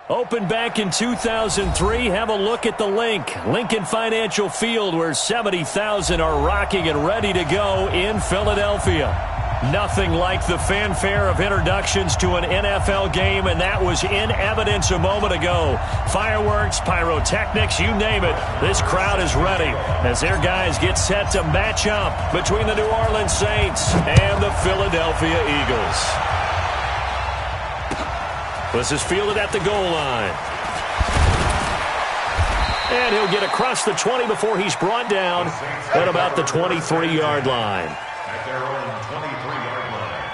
Opened back in 2003, have a look at the Lincoln Financial Field, where 70,000 are rocking and ready to go in Philadelphia. Nothing like the fanfare of introductions to an NFL game, and that was in evidence a moment ago. Fireworks, pyrotechnics, you name it. This crowd is ready as their guys get set to match up between the New Orleans Saints and the Philadelphia Eagles. This is fielded at the goal line. And he'll get across the 20 before he's brought down at about the 23-yard line. At their own 23-yard line.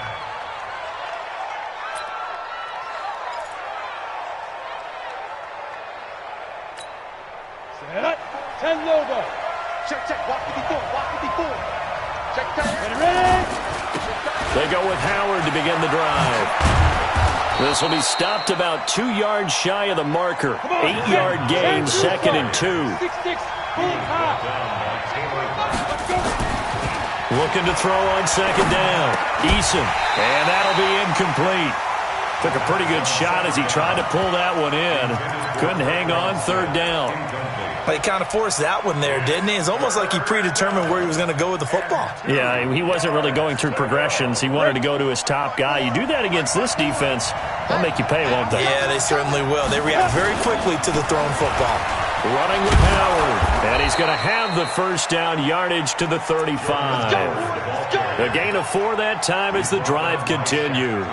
Set. 10 Lobo. Check, check. Walk it before. Check, check. Ready. They go with Howard to begin the drive. This will be stopped about 2 yards shy of the marker. 8-yard gain, 2nd and 2. Looking to throw on 2nd down. Eason, and that'll be incomplete. Took a pretty good shot as he tried to pull that one in. Couldn't hang on, 3rd down. He kind of forced that one there, didn't he? It's almost like he predetermined where he was going to go with the football. Yeah, he wasn't really going through progressions. He wanted to go to his top guy. You do that against this defense, they'll make you pay, won't they? Yeah, they certainly will. They react very quickly to the thrown football. Running with Howard, and he's going to have the 1st down, yardage to the 35. A gain of 4 that time as the drive continues.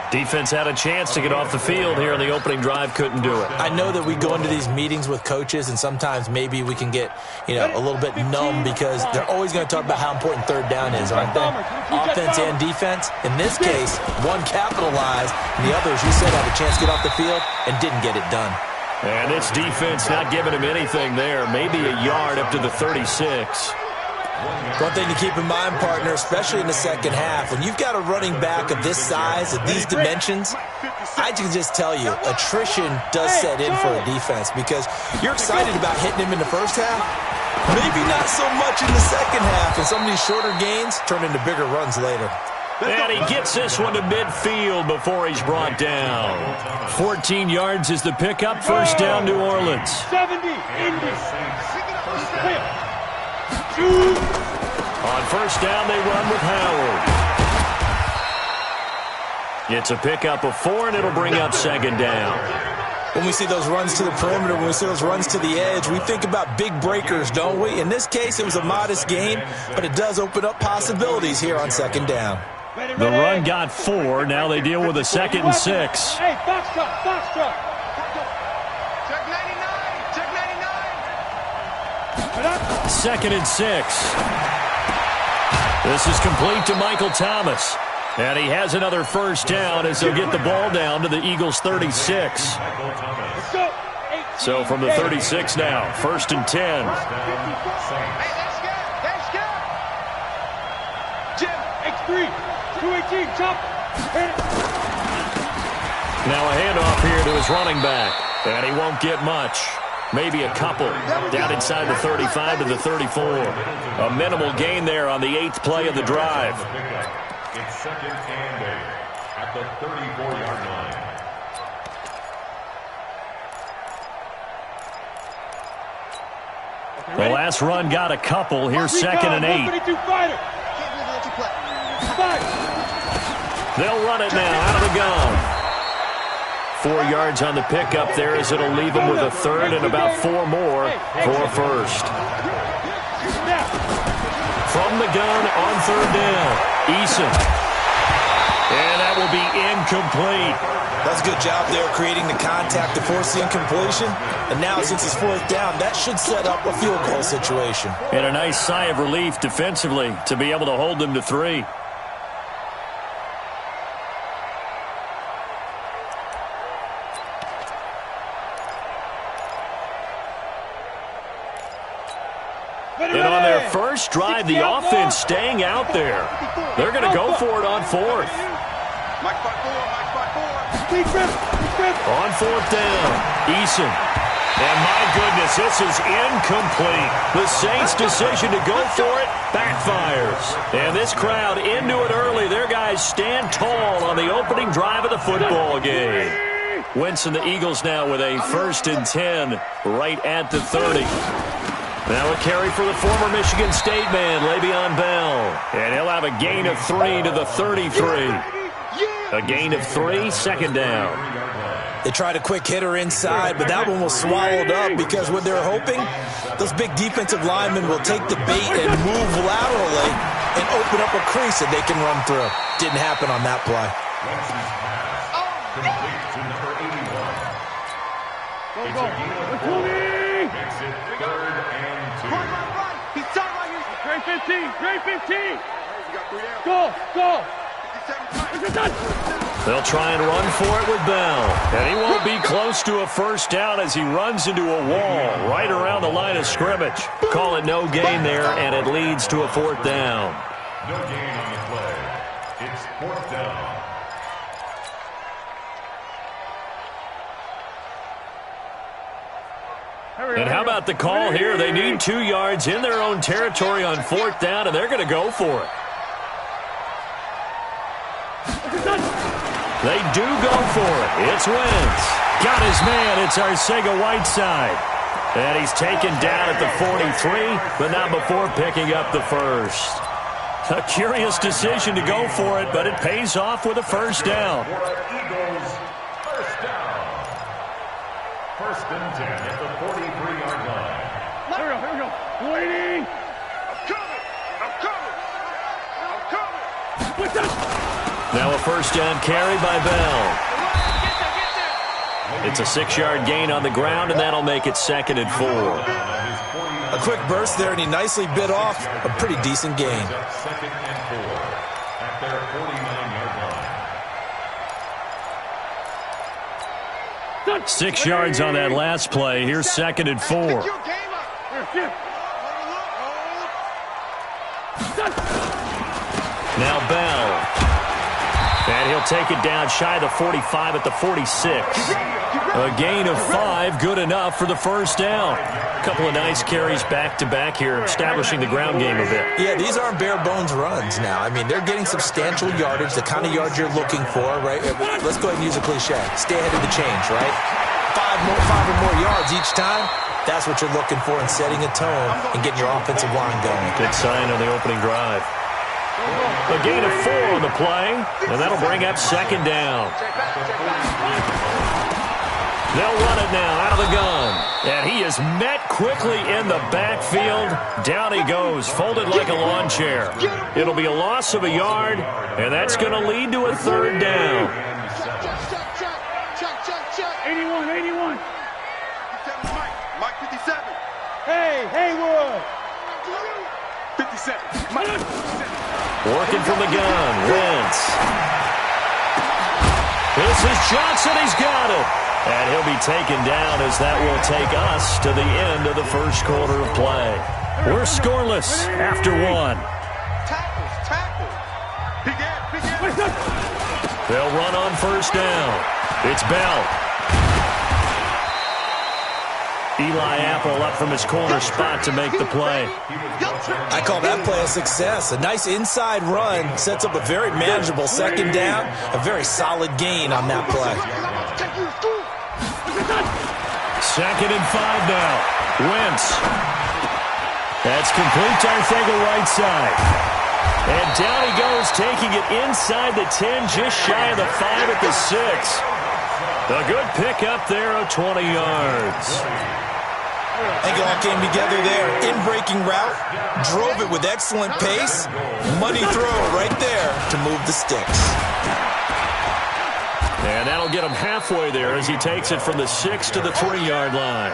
Defense had a chance to get off the field here in the opening drive, couldn't do it. I know that we go into these meetings with coaches, and sometimes maybe we can get, a little bit numb because they're always going to talk about how important 3rd down is, aren't they? Offense and defense. In this case, one capitalized, and the other, as you said, had a chance to get off the field and didn't get it done. And this defense not giving him anything there. Maybe a yard up to the 36. One thing to keep in mind, partner, especially in the second half, when you've got a running back of this size, of these dimensions, I can just tell you, attrition does set in for a defense because you're excited about hitting him in the first half, maybe not so much in the second half, and some of these shorter gains turn into bigger runs later. And he gets this one to midfield before he's brought down. 14 yards is the pickup, 1st down, New Orleans. 70, Indy. On 1st down, they run with Howard. It's a pickup of 4, and it'll bring up 2nd down. When we see those runs to the perimeter, when we see those runs to the edge, we think about big breakers, don't we? In this case, it was a modest gain, but it does open up possibilities here on 2nd down. The run got 4. Now they deal with a 2nd and 6. Hey, box truck. Check 99. 2nd and 6. This is complete to Michael Thomas. And he has another 1st down as they'll get the ball down to the Eagles' 36. So from the 36 now, 1st and 10. Hey, let's go. Jim, X3. 218, chop. Now a handoff here to his running back. And he won't get much. Maybe a couple. Down inside the 35 to the 34. A minimal gain there on the 8th play of the drive. It's 2nd and 8 at the 34-yard line. The last run got a couple. Here's 2nd and 8. They'll run it now out of the gun. 4 yards on the pickup there as it'll leave them with a 3rd and about 4 more for 1st. From the gun on 3rd down, Eason. And that will be incomplete. That's a good job there creating the contact to force the incompletion. And now since it's 4th down, that should set up a field goal situation. And a nice sigh of relief defensively to be able to hold them to 3. And on their first drive, the offense staying out there. They're going to go for it on 4th. On 4th down, Eason. And my goodness, this is incomplete. The Saints' decision to go for it backfires. And this crowd into it early. Their guys stand tall on the opening drive of the football game. Wentz and the Eagles now with a 1st and 10 right at the 30. Now a carry for the former Michigan State man, Le'Veon Bell. And he'll have a gain of 3 to the 33. A gain of 3, 2nd down. They tried a quick hitter inside, but that one was swallowed up because what they're hoping, those big defensive linemen will take the bait and move laterally and open up a crease that they can run through. Didn't happen on that play. He's done right here. Great 15. Great 15. Go. Go. They'll try and run for it with Bell. And he won't be close to a 1st down as he runs into a wall right around the line of scrimmage. Call it no gain there, and it leads to a 4th down. No gain on the play. It's 4th down. And how about the call here? They need 2 yards in their own territory on 4th down, and they're going to go for it. They do go for it. It's Wentz. Got his man. It's Arcega-Whiteside. And he's taken down at the 43, but not before picking up the 1st. A curious decision to go for it, but it pays off with a 1st down. Eagles, 1st down. 1st and 10 at the 43-yard line. Here we go. Waiting. I'm coming. Now a 1st down carry by Bell. It's a 6-yard gain on the ground, and that'll make it 2nd and 4. A quick burst there, and he nicely bit off a pretty decent gain. 2nd and 4 at their 49-yard line. 6 yards on that last play. Here's 2nd and 4. Now Bell. And he'll take it down shy of the 45 at the 46. A gain of 5, good enough for the 1st down. A couple of nice carries back-to-back here, establishing the ground game a bit. Yeah, these aren't bare-bones runs now. I mean, they're getting substantial yardage, the kind of yards you're looking for, right? Let's go ahead and use a cliche. Stay ahead of the change, right? 5 or more yards each time. That's what you're looking for in setting a tone and getting your offensive line going. Good sign on the opening drive. A gain of 4 on the play, and that'll bring up 2nd down. They'll run it now out of the gun. And he is met quickly in the backfield. Down he goes, folded like a lawn chair. It'll be a loss of a yard, and that's going to lead to a 3rd down. Check. 81. Mike 57. Hey, Haywood. 57. Mike 57. Working from the gun, Wentz. This is Johnson, he's got it. And he'll be taken down as that will take us to the end of the 1st quarter of play. We're scoreless after 1. Tackles. Big ass. They'll run on 1st down. It's Bell. Eli Apple up from his corner spot to make the play. I call that play a success. A nice inside run sets up a very manageable 2nd down. A very solid gain on that play. 2nd and 5 now. Wentz. That's complete to Arcega-Whiteside. And down he goes, taking it inside the 10, just shy of the 5 at the 6. A good pickup there of 20 yards. I think it all came together there. In-breaking route, drove it with excellent pace. Money throw right there to move the sticks. And that'll get him halfway there as he takes it from the 6 to the 3-yard line.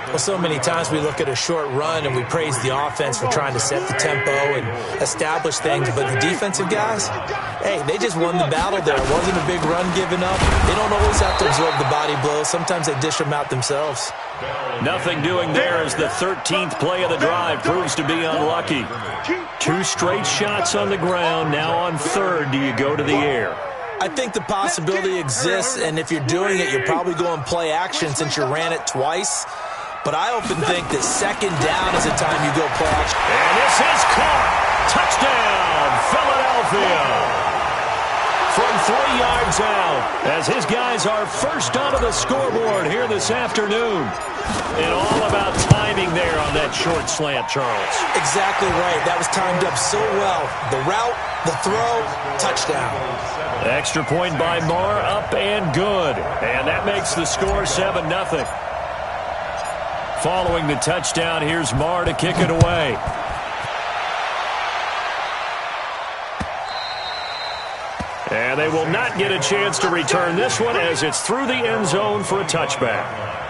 Well, so many times we look at a short run and we praise the offense for trying to set the tempo and establish things, but the defensive guys, hey, they just won the battle there. It wasn't a big run given up. They don't always have to absorb the body blows. Sometimes they dish them out themselves. Nothing doing there as the 13th play of the drive proves to be unlucky. 2 straight shots on the ground. Now on 3rd, do you go to the air? I think the possibility exists, and if you're doing it, you're probably going play action since you ran it twice. But I often think that second down is the time you go play action. And this is caught. Touchdown, Philadelphia. From 3 yards out, as his guys are first onto the scoreboard here this afternoon. And all about timing there on that short slant, Charles. Exactly right. That was timed up so well. The route, the throw, touchdown. Extra point by Marr, up and good. And that makes the score 7-0. Following the touchdown, here's Marr to kick it away. And they will not get a chance to return this one as it's through the end zone for a touchback.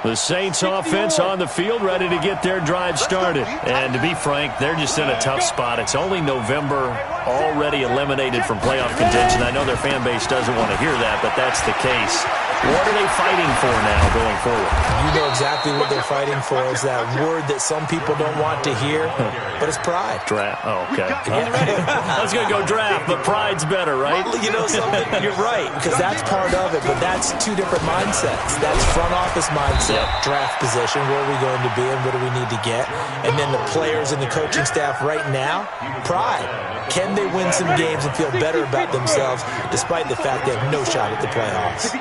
The Saints offense on the field, ready to get their drive started. And to be frank, they're just in a tough spot. It's only November, already eliminated from playoff contention. I know their fan base doesn't want to hear that, but that's the case. What are they fighting for now going forward? You know exactly what they're fighting for. Is that word that some people don't want to hear, but it's pride. Draft. Oh, okay. I was going to go draft, but pride's better, right? Well, you know something? You're right, because that's part of it, but that's two different mindsets. That's front office mindset, draft position, where are we going to be and what do we need to get? And then the players and the coaching staff right now, pride. Can they win some games and feel better about themselves despite the fact they have no shot at the playoffs?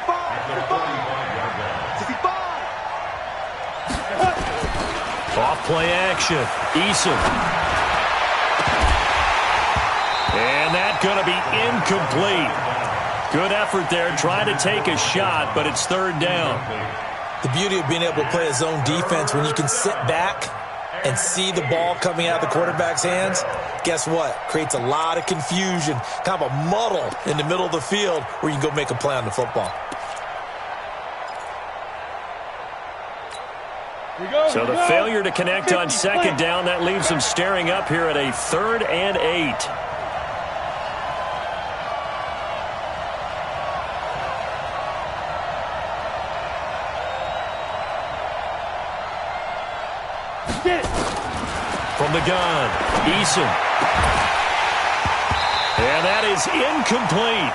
Off play action. Eason. And that's going to be incomplete. Good effort there, trying to take a shot, but it's third down. The beauty of being able to play a zone defense when you can sit back and see the ball coming out of the quarterback's hands, guess what? Creates a lot of confusion, kind of a muddle in the middle of the field where you can go make a play on the football. So the failure to connect on second down, that leaves them staring up here at a 3rd and 8. From the gun, Eason. And that is incomplete.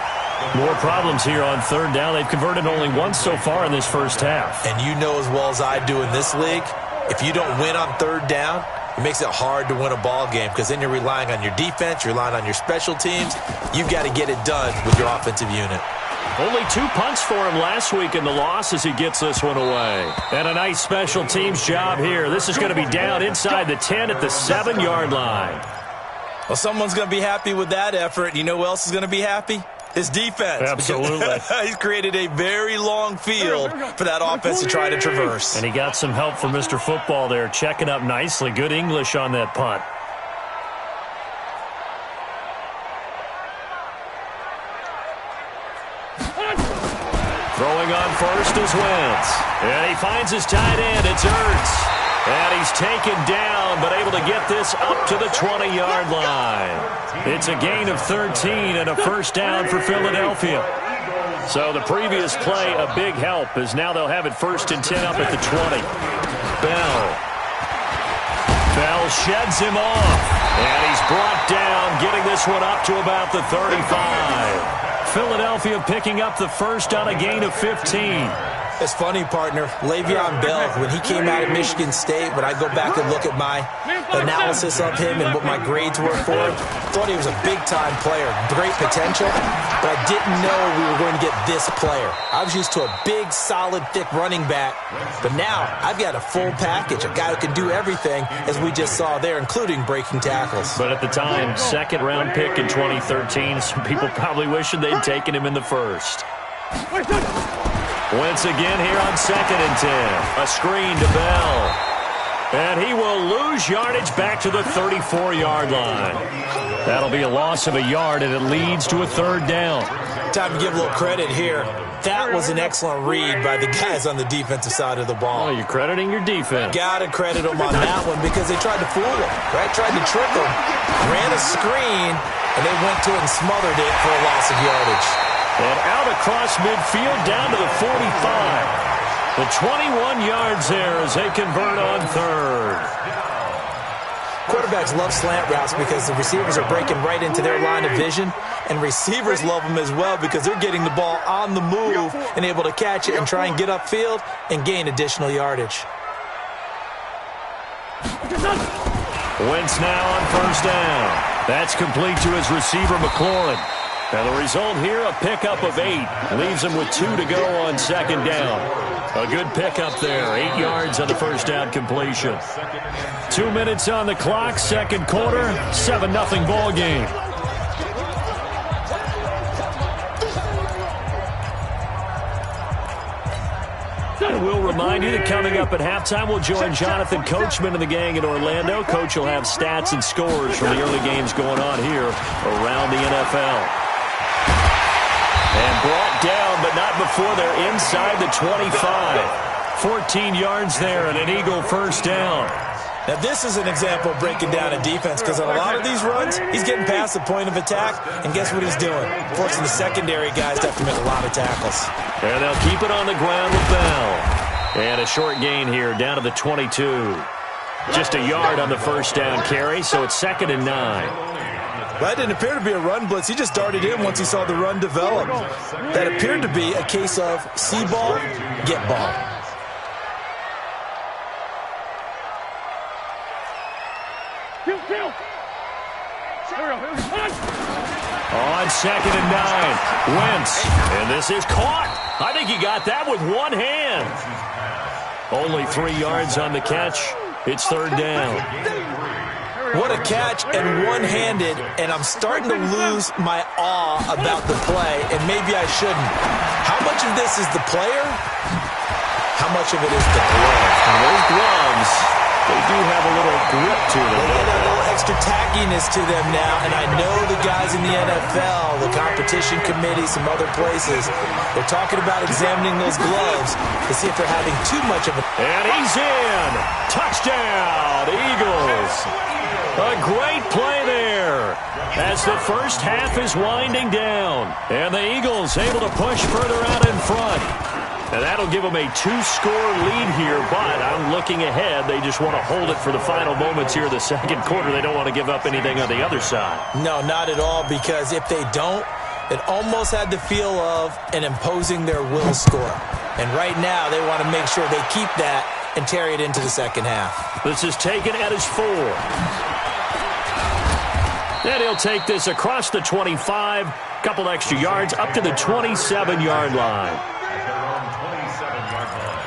More problems here on third down. They've converted only once so far in this first half. And you know as well as I do in this league, if you don't win on third down, it makes it hard to win a ball game because then you're relying on your defense, you're relying on your special teams. You've got to get it done with your offensive unit. Only 2 punts for him last week in the loss as he gets this one away. And a nice special teams job here. This is going to be down inside the 10 at the 7-yard line. Well, someone's going to be happy with that effort. You know who else is going to be happy? His defense. Absolutely. He's created a very long field for that offense to try to traverse. And he got some help from Mr. Football there, checking up nicely. Good English on that punt. Throwing on first is Wentz. And he finds his tight end. It's Ertz. And he's taken down, but able to get this up to the 20-yard line. It's a gain of 13 and a first down for Philadelphia. So the previous play, a big help, as now they'll have it 1st and 10 up at the 20. Bell sheds him off. And he's brought down, getting this one up to about the 35. Philadelphia picking up the first on a gain of 15. It's funny, partner. Le'Veon Bell, when he came out of Michigan State, when I go back and look at my analysis of him and what my grades were for him, thought he was a big-time player, great potential, but I didn't know we were going to get this player. I was used to a big, solid, thick running back, but now I've got a full package, a guy who can do everything, as we just saw there, including breaking tackles. But at the time, 2nd-round pick in 2013, some people probably wishing they'd taken him in the first. Wentz again here on 2nd and 10. A screen to Bell. And he will lose yardage back to the 34-yard line. That'll be a loss of a yard, and it leads to a third down. Time to give a little credit here. That was an excellent read by the guys on the defensive side of the ball. Oh, you're crediting your defense. Got to credit them on that one because they tried to fool him, right? Tried to trick him. Ran a screen, and they went to it and smothered it for a loss of yardage. And out across midfield down to the 45. The 21 yards there as they convert on third. Quarterbacks love slant routes because the receivers are breaking right into their line of vision, and receivers love them as well because they're getting the ball on the move and able to catch it and try and get upfield and gain additional yardage. Wentz now on first down. That's complete to his receiver, McLaurin. And the result here, a pickup of 8. Leaves him with 2 to go on second down. A good pickup there. 8 yards on the first down completion. 2 minutes on the clock, second quarter, 7-0 ball game. And we'll remind you that coming up at halftime, we'll join Jonathan Coachman and the gang in Orlando. Coach will have stats and scores from the early games going on here around the NFL. And brought down, but not before they're inside the 25. 14 yards there and an Eagle first down. Now, this is an example of breaking down a defense because on a lot of these runs, he's getting past the point of attack, and guess what he's doing? Forcing the secondary guys to have to make a lot of tackles. And they'll keep it on the ground with Bell. And a short gain here down to the 22. Just a yard on the first down carry, so it's 2nd and 9. That didn't appear to be a run blitz. He just darted in once he saw the run develop. That appeared to be a case of see ball, get ball. On 2nd and 9, Wentz. And this is caught. I think he got that with one hand. Only 3 yards on the catch. It's third down. What a catch and one-handed, and I'm starting to lose my awe about the play, and maybe I shouldn't. How much of this is the player? How much of it is the glove? And those gloves, they do have a little grip to them. They got a little extra tackiness to them now, and I know the guys in the NFL, the competition committee, some other places, they're talking about examining those gloves to see if they're having too much of a... And he's in. Touchdown, Eagles. A great play there as the first half is winding down. And the Eagles able to push further out in front. And that'll give them a 2-score lead here, but I'm looking ahead. They just want to hold it for the final moments here of the second quarter. They don't want to give up anything on the other side. No, not at all, because if they don't, it almost had the feel of an imposing their will score. And right now, they want to make sure they keep that and carry it into the second half. This is taken at his 4. And he'll take this across the 25, couple extra yards, up to the 27-yard line. At their own 27-yard line.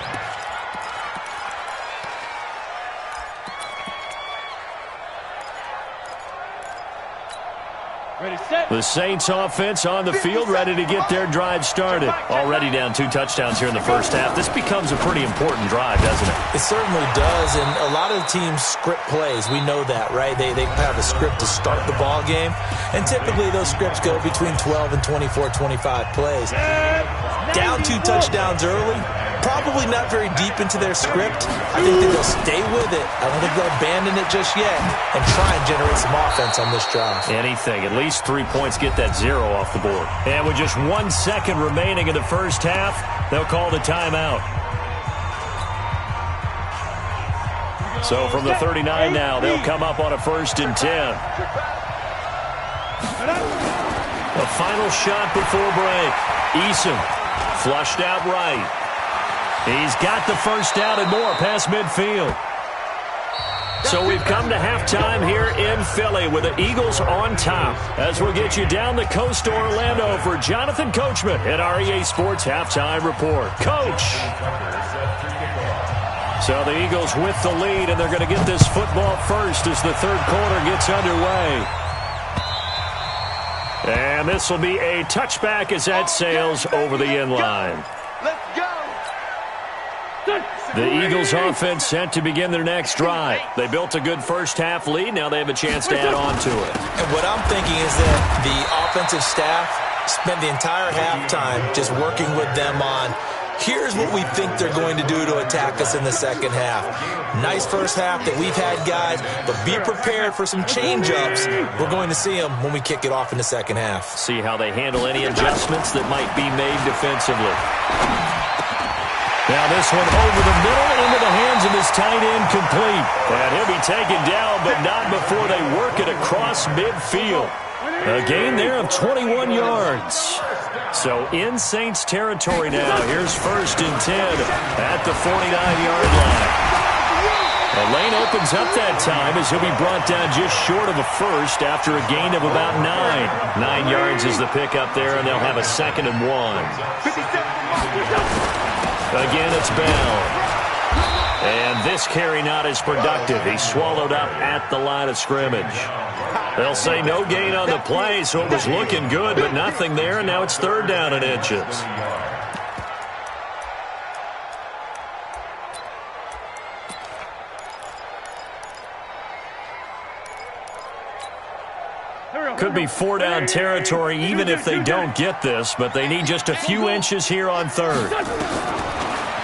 Ready, set. The Saints offense on the field, ready to get their drive started. Already down 2 touchdowns here in the first half. This becomes a pretty important drive, doesn't it? It certainly does, and a lot of the teams script plays. We know that, right? They have a script to start the ball game, and typically those scripts go between 12 and 24, 25 plays. Down 2 touchdowns early, probably not very deep into their script. I think that they'll stay with it. I don't think they'll abandon it just yet and try and generate some offense on this drive. Anything. At least 3 points, get that 0 off the board. And with just 1 second remaining in the first half, they'll call the timeout. So from the 39 now, they'll come up on a 1st and 10. A final shot before break. Eason flushed out right. He's got the first down and more past midfield. So we've come to halftime here in Philly with the Eagles on top. As we'll get you down the coast to Orlando for Jonathan Coachman at our EA Sports Halftime Report. Coach! So the Eagles with the lead, and they're going to get this football first as the third quarter gets underway. And this will be a touchback as that sails over the end line. Let's go. The Eagles offense set to begin their next drive. They built a good first-half lead. Now they have a chance to add on to it. And what I'm thinking is that the offensive staff spent the entire halftime just working with them on, here's what we think they're going to do to attack us in the second half. Nice first half that we've had, guys, but be prepared for some change-ups. We're going to see them when we kick it off in the second half. See how they handle any adjustments that might be made defensively. Now this one over the middle into the hands of his tight end, complete. And he'll be taken down, but not before they work it across midfield. A gain there of 21 yards. So in Saints territory now. Here's 1st and 10 at the 49-yard line. The lane opens up that time as he'll be brought down just short of a first after a gain of about 9. 9 yards is the pickup there, and they'll have a 2nd and 1. Again, it's Bell. And this carry not as productive. He's swallowed up at the line of scrimmage. They'll say no gain on the play, so it was looking good, but nothing there, and now it's 3rd down and inches. Could be 4-down territory even if they don't get this, but they need just a few inches here on 3rd.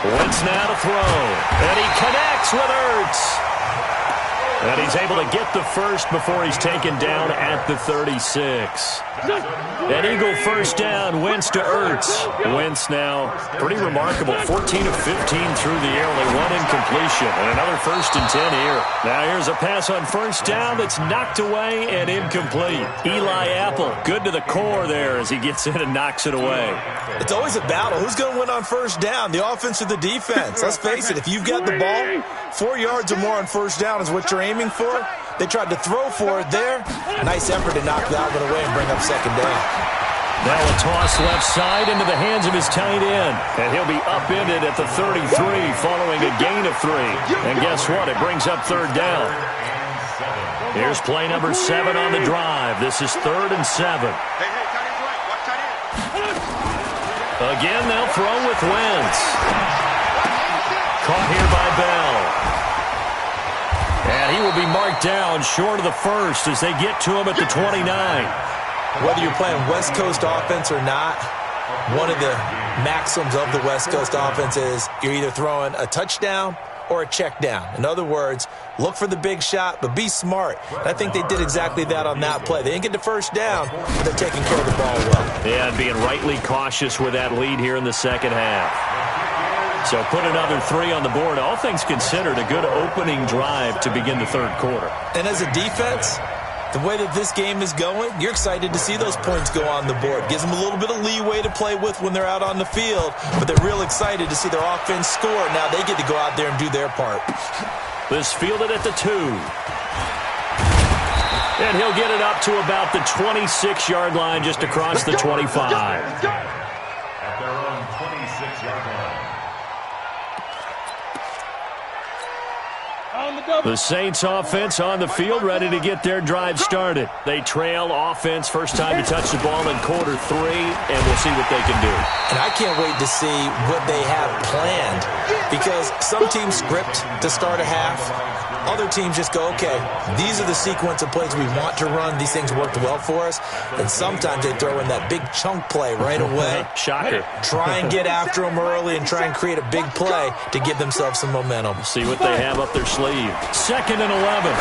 Wentz now to throw, and he connects with Ertz. And he's able to get the first before he's taken down at the 36. An Eagle first down, Wentz to Ertz. Wentz now pretty remarkable, 14 of 15 through the air, only 1 incompletion, and another 1st and 10 here. Now here's a pass on 1st down that's knocked away and incomplete. Eli Apple, good to the core there as he gets in and knocks it away. It's always a battle. Who's going to win on 1st down, the offense or the defense? Let's face it, if you've got the ball, 4 yards or more on 1st down is what you're aiming for. They tried to throw for it there. Nice effort to knock that one away and bring up 2nd down. Now a toss left side into the hands of his tight end. And he'll be upended at the 33 following a gain of 3. And guess what? It brings up 3rd down. Here's play number 7 on the drive. This is 3rd and 7. Hey, tight end's right. Watch tight end. Again, they'll throw with Wentz. Caught here by Bell. And he will be marked down short of the first as they get to him at the 29. Whether you're playing West Coast offense or not, one of the maxims of the West Coast offense is you're either throwing a touchdown or a check down. In other words, look for the big shot, but be smart. And I think they did exactly that on that play. They didn't get the first down, but they're taking care of the ball well. Yeah, and being rightly cautious with that lead here in the second half. So put another 3 on the board. All things considered, a good opening drive to begin the 3rd quarter. And as a defense, the way that this game is going, you're excited to see those points go on the board. Gives them a little bit of leeway to play with when they're out on the field, but they're real excited to see their offense score. Now they get to go out there and do their part. This fielded at the 2. And he'll get it up to about the 26-yard line just across the 25. At their own 26-yard line. The Saints offense on the field ready to get their drive started. They trail offense first time to touch the ball in quarter 3, and we'll see what they can do. And I can't wait to see what they have planned because some teams script to start a half. Other teams just go, okay, these are the sequence of plays we want to run. These things worked well for us. And sometimes they throw in that big chunk play right away. Shocker. Try and get after them early and try and create a big play to give themselves some momentum. See what they have up their sleeve. 2nd and 11.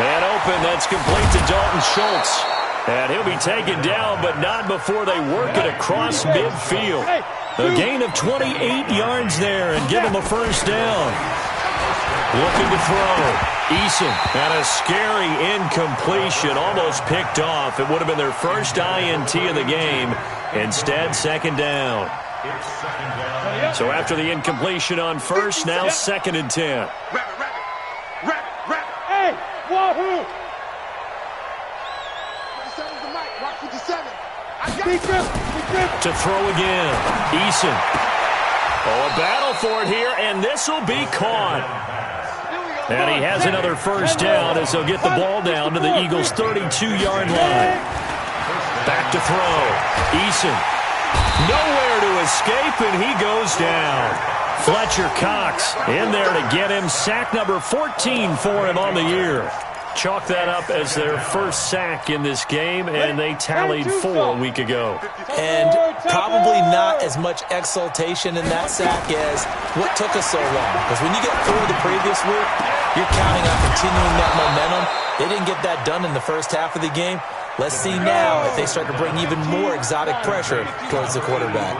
Man open, that's complete to Dalton Schultz. And he'll be taken down, but not before they work it across midfield. A gain of 28 yards there and give him a first down. Looking to throw. Eason had a scary incompletion, almost picked off. It would have been their first INT of the game. Instead, 2nd down. So after the incompletion on first, now 2nd and 10. Hey, wahoo! 57's the mic. Watch 57. To throw again. Eason. Oh, a battle for it here, and this will be caught. And he has another first down as they'll get the ball down to the Eagles' 32-yard line. Back to throw. Eason. Nowhere to escape, and he goes down. Fletcher Cox in there to get him. Sack number 14 for him on the year. Chalk that up as their first sack in this game, and they tallied 4 a week ago. And probably not as much exultation in that sack as what took us so long. Because when you get 4 the previous week, you're counting on continuing that momentum. They didn't get that done in the first half of the game. Let's see now if they start to bring even more exotic pressure towards the quarterback.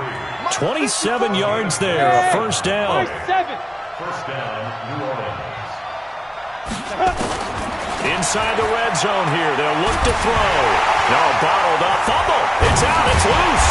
27 yards there, a first down. First down, New Orleans. Inside the red zone here. They'll look to throw. No, bottled up. Fumble. It's out. It's loose.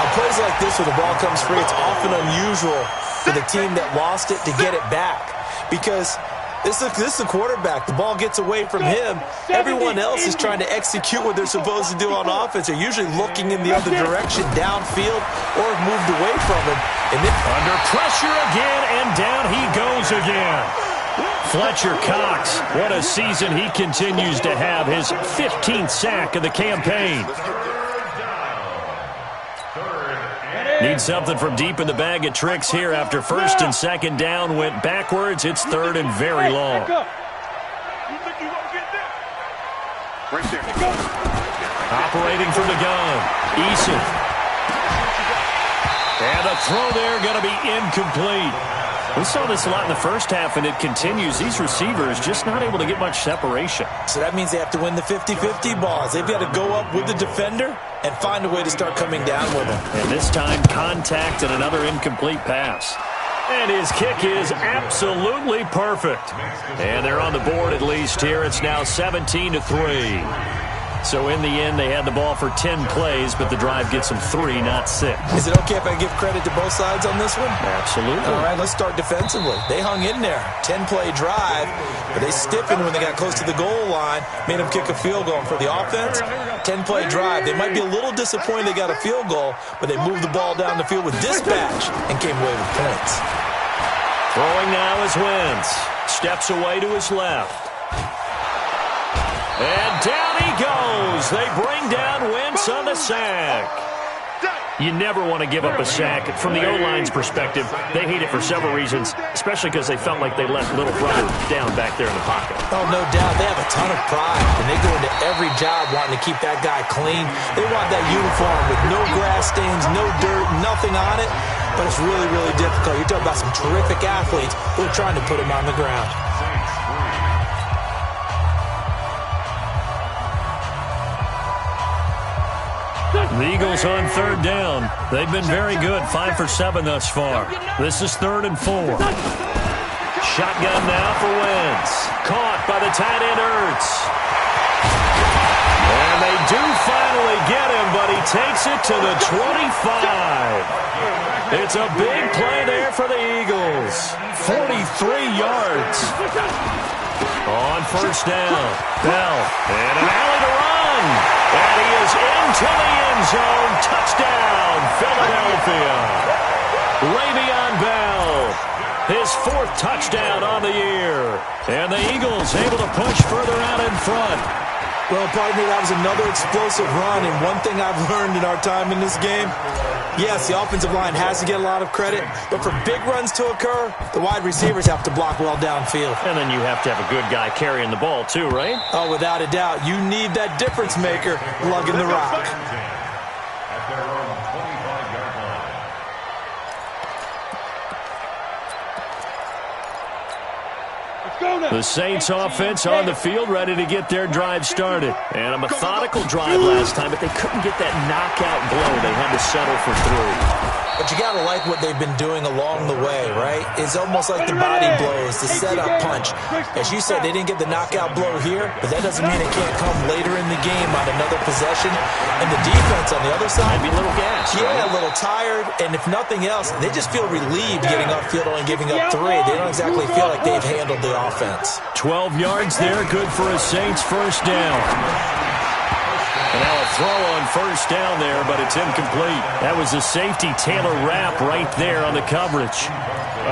On plays like this where the ball comes free, it's often unusual for the team that lost it to get it back. Because this is the quarterback. The ball gets away from him. Everyone else is trying to execute what they're supposed to do on offense. They're usually looking in the other direction, downfield, or have moved away from him. And then under pressure again, and down he goes again. Fletcher Cox, what a season he continues to have. His 15th sack of the campaign. Need something from deep in the bag of tricks here after first and second down went backwards. It's third and very long. Operating from the gun, Eason. And a throw there going to be incomplete. We saw this a lot in the first half, and it continues. These receivers just not able to get much separation. So that means they have to win the 50-50 balls. They've got to go up with the defender and find a way to start coming down with him. And this time, contact and another incomplete pass. And his kick is absolutely perfect. And they're on the board at least here. It's now 17-3. So in the end, they had the ball for 10 plays, but the drive gets them 3, not 6. Is it okay if I give credit to both sides on this one? Absolutely. All right, let's start defensively. They hung in there. 10-play drive, but they stiffened when they got close to the goal line, made them kick a field goal. And for the offense, 10-play drive. They might be a little disappointed they got a field goal, but they moved the ball down the field with dispatch and came away with points. Throwing now is Wentz. Steps away to his left. And down he goes. They bring down Wentz on the sack. You never want to give up a sack. From the O-line's perspective, they hate it for several reasons, especially because they felt like they left little brother down back there in the pocket. Oh, no doubt. They have a ton of pride, and they go into every job wanting to keep that guy clean. They want that uniform with no grass stains, no dirt, nothing on it, but it's really, really difficult. You're talking about some terrific athletes who are trying to put him on the ground. The Eagles on third down. They've been very good, 5 for 7 thus far. This is 3rd and 4. Shotgun now for Wentz. Caught by the tight end Ertz. And they do finally get him, but he takes it to the 25. It's a big play there for the Eagles. 43 yards. On first down, Bell. And an alley to run. And he is into the end zone. Touchdown, Philadelphia. Le'Veon Bell, his 4th touchdown on the year. And the Eagles able to push further out in front. Well, partner, that was another explosive run, and one thing I've learned in our time in this game, yes, the offensive line has to get a lot of credit, but for big runs to occur, the wide receivers have to block well downfield. And then you have to have a good guy carrying the ball too, right? Oh, without a doubt. You need that difference maker lugging the rock. At their own 25-yard line. The Saints offense on the field, ready to get their drive started. And a methodical drive last time, but they couldn't get that knockout blow. They had to settle for 3. But you got to like what they've been doing along the way, right? It's almost like the body blows, the setup punch. As you said, they didn't get the knockout blow here, but that doesn't mean it can't come later in the game on another possession. And the defense on the other side, Might be a little gas. Yeah, a little tired. And if nothing else, they just feel relieved getting upfield only giving up 3. They don't exactly feel like they've handled the offense. 12 yards there, good for a Saints first down. And now a throw on first down there, but it's incomplete. That was the safety Taylor Rapp right there on the coverage.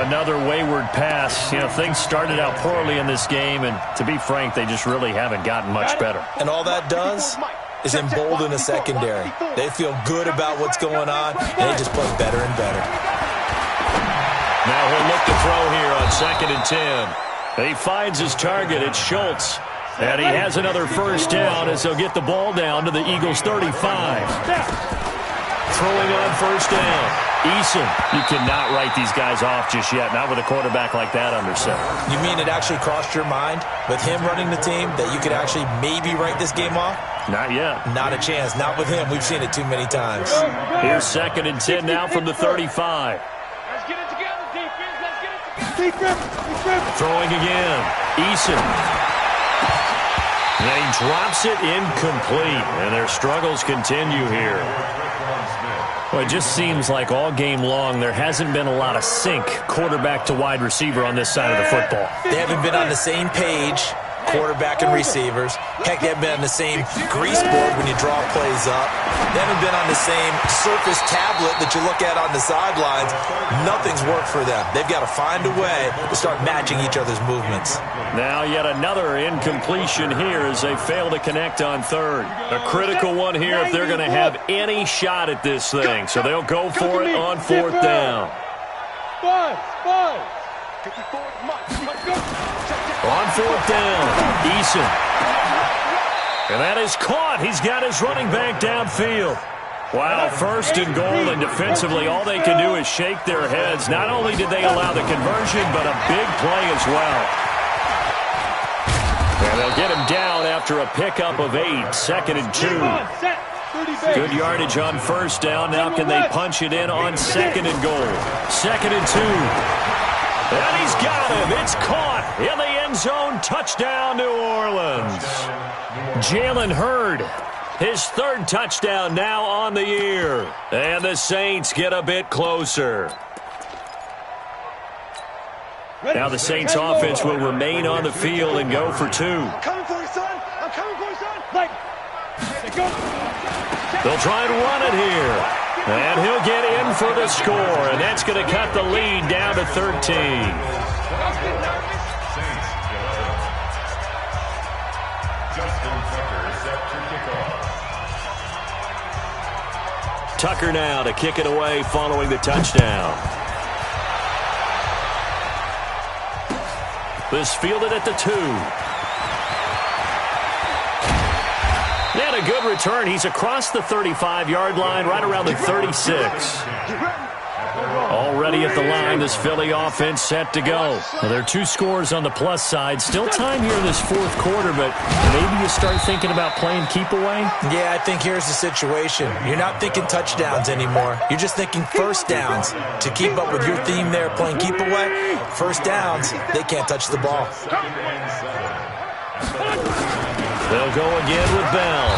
Another wayward pass. You know, things started out poorly in this game, and to be frank, they just really haven't gotten much better. And all that does is embolden a secondary. They feel good about what's going on, and they just play better and better. Now he'll look to throw here on 2nd and 10. He finds his target. It's Schultz. And he has another first down as he'll get the ball down to the Eagles' 35. Throwing on first down. Eason. You cannot write these guys off just yet, not with a quarterback like that under center. You mean it actually crossed your mind with him running the team that you could actually maybe write this game off? Not yet. Not a chance. Not with him. We've seen it too many times. Here's 2nd and 10 now from the 35. Let's get it together, defense. Let's get it together. Throwing again. Eason. And he drops it incomplete, and their struggles continue here. Well, it just seems like all game long there hasn't been a lot of sync quarterback to wide receiver on this side of the football. They haven't been on the same page, quarterback and receivers. Heck, they haven't been on the same grease board when you draw plays up. They haven't been on the same surface tablet that you look at on the sidelines. Nothing's worked for them. They've got to find a way to start matching each other's movements. Now yet another incompletion here as they fail to connect on 3rd. A critical one here if they're going to have any shot at this thing. So they'll go for it on 4th down. On 4th down, Eason. And that is caught. He's got his running back downfield. Wow, 1st and goal, and defensively all they can do is shake their heads. Not only did they allow the conversion, but a big play as well. And they'll get him down after a pickup of 8, 2nd and 2. Good yardage on 1st down. Now can they punch it in on 2nd and goal? 2nd and 2. And he's got him. It's caught in the end zone. Touchdown, New Orleans. Jalen Hurd, his 3rd touchdown now on the year. And the Saints get a bit closer. Now the Saints offense will remain on the field and go for 2. I'm coming for you, son. I'm coming for you, son. Like, go. They'll try and run it here. And he'll get in for the score, and that's going to cut the lead down to 13. Tucker now to kick it away following the touchdown. This fielded at the 2. He had a good return. He's across the 35-yard line, right around the 36. Already at the line, this Philly offense set to go. Well, there are 2 scores on the plus side. Still time here in this 4th quarter, but maybe you start thinking about playing keep away? Yeah, I think here's the situation. You're not thinking touchdowns anymore. You're just thinking first downs. To keep up with your theme there, playing keep away, first downs, they can't touch the ball. They'll go again with Bell.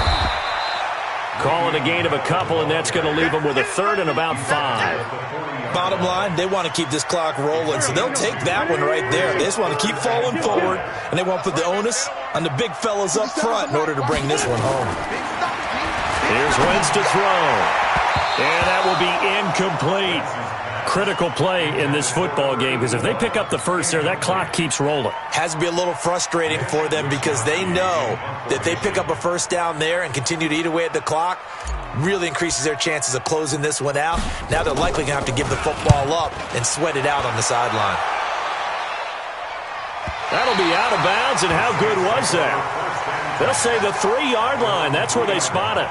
Call it a gain of a couple, and that's going to leave them with a 3rd and about 5. Bottom line, they want to keep this clock rolling, so they'll take that one right there. They just want to keep falling forward, and they want to put the onus on the big fellas up front in order to bring this one home. Here's Wentz to throw. And that will be incomplete. Critical play in this football game, because if they pick up the first there, that clock keeps rolling. Has to be a little frustrating for them because they know that they pick up a first down there and continue to eat away at the clock, really increases their chances of closing this one out. Now they're likely going to have to give the football up and sweat it out on the sideline. That'll be out of bounds, and how good was that? They'll say the 3-yard line. That's where they spot it.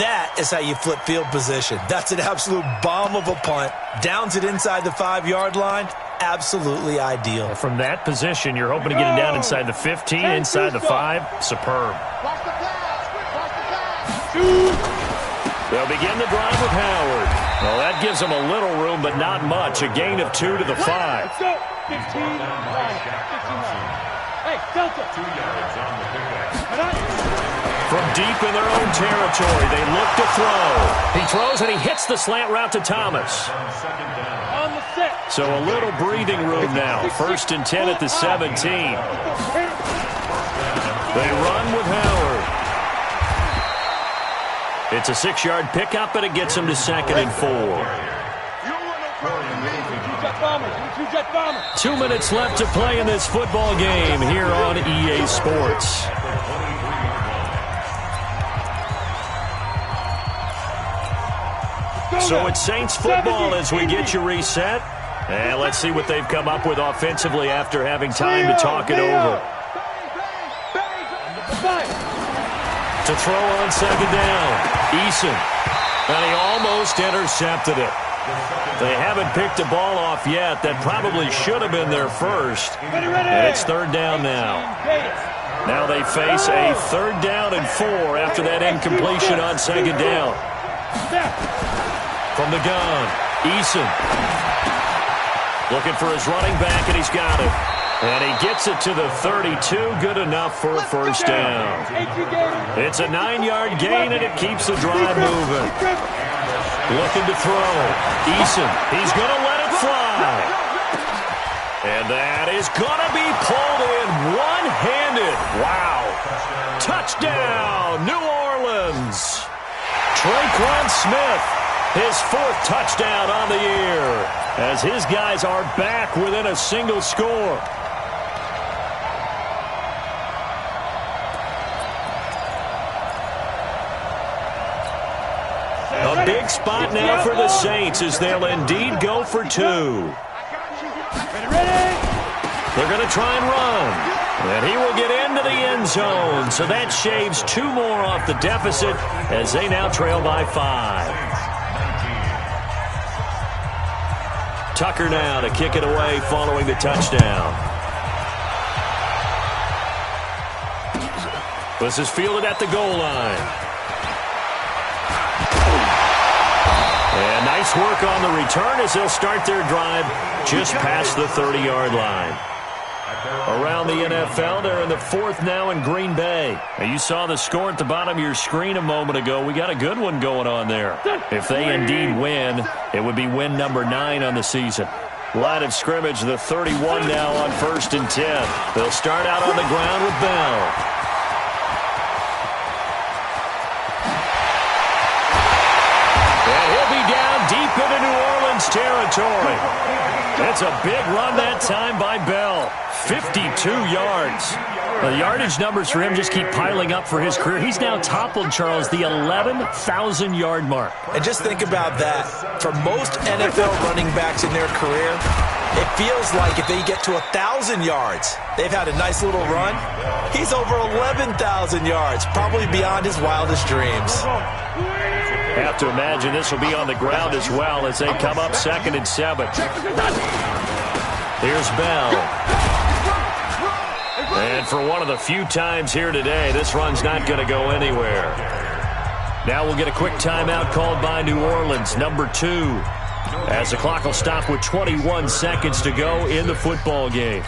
That is how you flip field position. That's an absolute bomb of a punt. Downs it inside the 5-yard line. Absolutely ideal. From that position, you're hoping to get it down inside the 15, inside the 5. Superb. They'll begin the drive with Howard. Well, that gives them a little room, but not much. A gain of 2 to the 5. Let's go. 15. Hey, Delta. 2 yards on the pickup. From deep in their own territory, they look to throw. He throws, and he hits the slant route to Thomas. On the set. So a little breathing room now. 1st and 10 at the 17. They run with Howard. It's a 6-yard pickup, and it gets him to 2nd and 4. 2 minutes left to play in this football game here on EA Sports. So it's Saints football as we get you reset. And let's see what they've come up with offensively after having time to talk it over. To throw on second down, Eason. And he almost intercepted it. They haven't picked the ball off yet. That probably should have been their first. And it's third down now. Now they face a third down and 4 after that incompletion on second down. From the gun, Eason. Looking for his running back, and he's got it. And he gets it to the 32, good enough for a first down. It's a 9-yard gain, and it keeps the drive moving. Looking to throw. Eason, he's going to let it fly. And that is going to be pulled in one-handed. Wow. Touchdown, New Orleans. Traquan Smith, his 4th touchdown on the year, as his guys are back within a single score. A big spot now for the Saints as they'll indeed go for 2. They're going to try and run. And he will get into the end zone. So that shaves 2 more off the deficit as they now trail by 5. Tucker now to kick it away following the touchdown. This is fielded at the goal line. And nice work on the return as they'll start their drive just past the 30-yard line. Around the NFL, they're in the 4th now in Green Bay. Now, you saw the score at the bottom of your screen a moment ago. We got a good one going on there. If they indeed win, it would be win number 9 on the season. Line of scrimmage, the 31 now on 1st and 10. They'll start out on the ground with Bell. Deep into New Orleans territory. It's a big run that time by Bell. 52 yards. The yardage numbers for him just keep piling up for his career. He's now toppled, Charles, the 11,000-yard mark. And just think about that. For most NFL running backs in their career, it feels like if they get to 1,000 yards, they've had a nice little run. He's over 11,000 yards, probably beyond his wildest dreams. Have to imagine this will be on the ground as well as they come up 2nd and 7. Here's Bell. And for one of the few times here today, this run's not going to go anywhere. Now we'll get a quick timeout called by New Orleans, number 2, as the clock will stop with 21 seconds to go in the football game.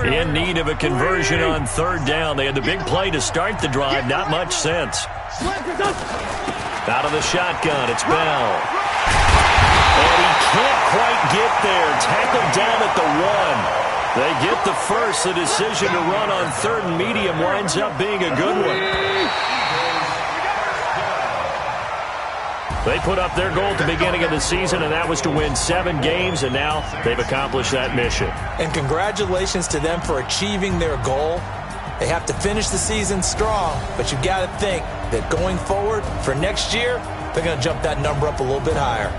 In need of a conversion on 3rd down. They had the big play to start the drive, not much sense. Out of the shotgun, it's Bell. And he can't quite get there. Tackled down at the 1. They get the first. The decision to run on 3rd and medium winds up being a good one. They put up their goal at the beginning of the season, and that was to win 7 games, and now they've accomplished that mission. And congratulations to them for achieving their goal. They have to finish the season strong, but you've got to think that going forward for next year, they're going to jump that number up a little bit higher.